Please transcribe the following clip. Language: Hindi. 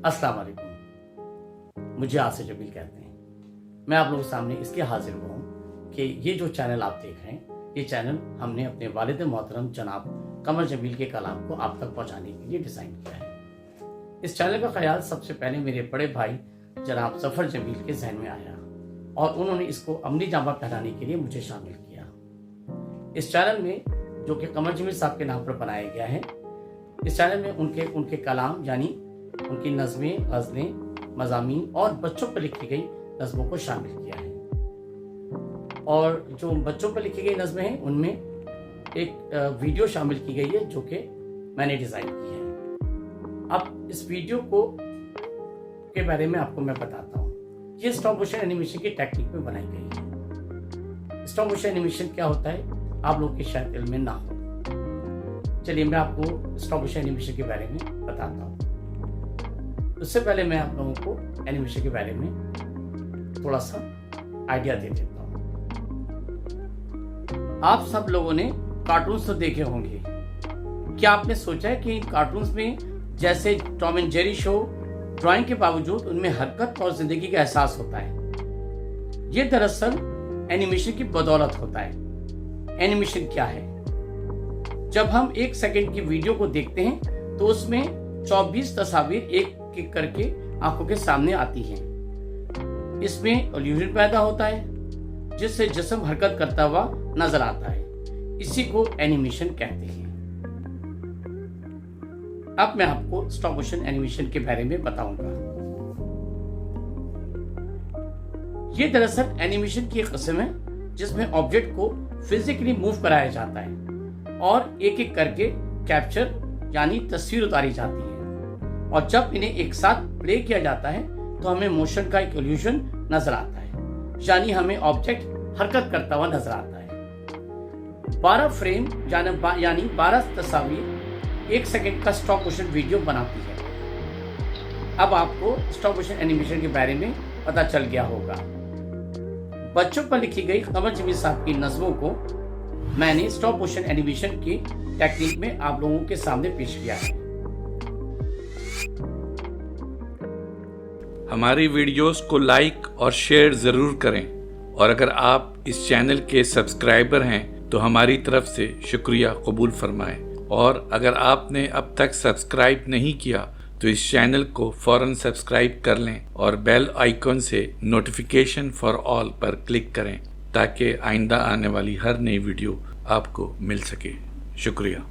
अस्सलाम वालेकुम। मुझे आसिफ जमील कहते हैं। मैं आप लोगों के सामने इसके हाजिर हुआ हूँ कि ये जो चैनल आप देख रहे हैं, ये चैनल हमने अपने वालिद मोहतरम जनाब कमर जमील के कलाम को आप तक पहुँचाने के लिए डिज़ाइन किया है। इस चैनल का ख्याल सबसे पहले मेरे बड़े भाई जनाब जफर जमील के जहन में आया और उन्होंने इसको अमली जामा पहनाने के लिए मुझे शामिल किया। इस चैनल में, जो कि कमर जमील साहब के नाम पर बनाया गया है, इस चैनल में उनके कलाम यानी उनकी नज़में, गज़लें, मज़ामीन और बच्चों पर लिखी गई नज़मों को शामिल किया है। और जो बच्चों पर लिखी गई नज़में हैं उनमें एक वीडियो शामिल की गई है जो कि मैंने डिज़ाइन की है। अब इस वीडियो के बारे में आपको मैं बताता हूँ। ये स्टॉप मोशन एनिमेशन की टेक्निक में बनाई गई है। स्टॉप मोशन एनिमेशन क्या होता है आप लोग के शायद इल्म में ना हो। चलिए मैं आपको स्टॉप मोशन एनिमेशन के बारे में बताता हूँ। उससे पहले मैं आप लोगों को एनिमेशन के बारे में थोड़ा सा आइडिया दे देता हूँ। आप सब लोगों ने कार्टून्स तो देखे होंगे। क्या आपने सोचा है कि इन कार्टून्स में जैसे Tom and Jerry show, drawing के बावजूद उनमें हरकत और जिंदगी का एहसास होता है? ये दरअसल एनिमेशन की बदौलत होता है। एनिमेशन क्या है? जब हम 1 सेकंड की वीडियो को देखते हैं तो उसमें 24 तस्वीर एक एक करके आंखों के सामने आती हैं। इसमें इल्यूजन पैदा होता है जिससे जिस्म हरकत करता हुआ नजर आता है। इसी को एनिमेशन कहते हैं। अब मैं आपको स्टॉप मोशन एनिमेशन के बारे में बताऊंगा। ये दरअसल एनिमेशन की एक किस्म है जिसमें ऑब्जेक्ट को फिजिकली मूव कराया जाता है और एक एक करके कैप्चर यानी तस्वीर उतारी जाती है। और जब इन्हें एक साथ प्ले किया जाता है तो हमें मोशन का एक इल्यूजन नजर आता है, यानी हमें ऑब्जेक्ट हरकत करता हुआ नजर आता है। 12 फ्रेम यानी 12 तस्वीर 1 सेकंड का स्टॉप मोशन वीडियो बनाती है। अब आपको स्टॉप मोशन एनिमेशन के बारे में पता चल गया होगा। बच्चों पर लिखी गई कमर जमील साहब की नज़मों को मैंने स्टॉप मोशन एनिमेशन की टेक्निक में आप लोगों के सामने पेश किया है। हमारी वीडियोस को लाइक और शेयर ज़रूर करें और अगर आप इस चैनल के सब्सक्राइबर हैं तो हमारी तरफ से शुक्रिया कबूल फरमाएं। और अगर आपने अब तक सब्सक्राइब नहीं किया तो इस चैनल को फ़ौरन सब्सक्राइब कर लें और बेल आइकॉन से नोटिफिकेशन फॉर ऑल पर क्लिक करें ताकि आइंदा आने वाली हर नई वीडियो आपको मिल सके। शुक्रिया।